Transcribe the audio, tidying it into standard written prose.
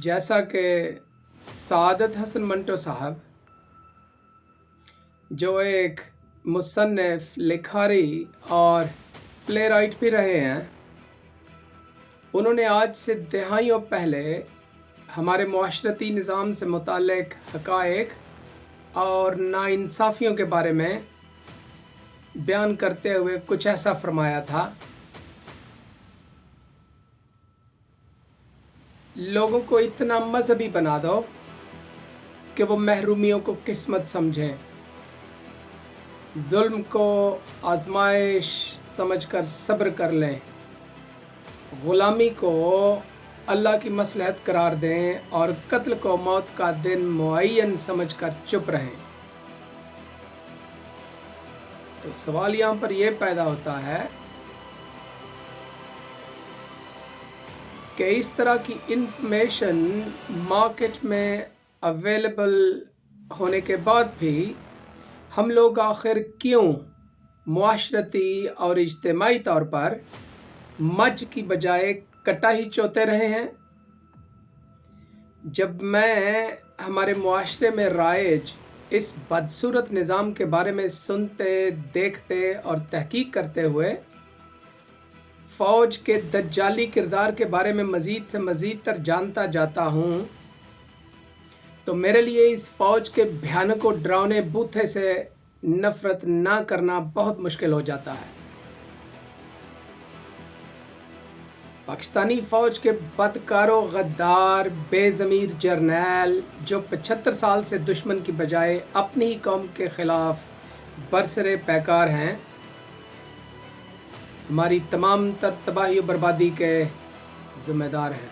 जैसा कि सआदत हसन मंटो साहब, जो एक मुसन्निफ़, लिखारी और प्ले राइट भी रहे हैं, उन्होंने आज से दहाइयों पहले हमारे मुआशरती निज़ाम से मुताल्लिक़ हक़ाइक़ और नाइंसाफ़ियों के बारे में बयान करते हुए कुछ ऐसा फरमाया था: लोगों को इतना मजहबी बना दो कि वो महरूमियों को किस्मत समझें, जुल्म को आजमाइश समझकर सब्र कर लें, ग़ुलामी को अल्लाह की मसलहत करार दें और कत्ल को मौत का दिन मुअय्यन समझकर चुप रहें। तो सवाल यहाँ पर यह पैदा होता है कि इस तरह की इंफॉर्मेशन मार्केट में अवेलेबल होने के बाद भी हम लोग आखिर क्यों मुआशरती और इज्तिमाई तौर पर मज की बजाय कटा ही चोते रहे हैं। जब मैं हमारे मुआशरे में राइज इस बदसूरत निज़ाम के बारे में सुनते, देखते और तहकीक करते हुए फ़ौज के दज्जाली किरदार के बारे में मज़ीद से मज़ीद तर जानता जाता हूँ, तो मेरे लिए इस फ़ौज के भयानक और डरावने बूथे से नफ़रत ना करना बहुत मुश्किल हो जाता है। पाकिस्तानी फ़ौज के बदकारो गद्दार बेज़मीर जर्नैल जो 75 साल से दुश्मन की बजाय अपनी ही कौम के ख़िलाफ़ बरसरे पैकार हैं, हमारी तमाम तर तबाही और बर्बादी के ज़िम्मेदार हैं।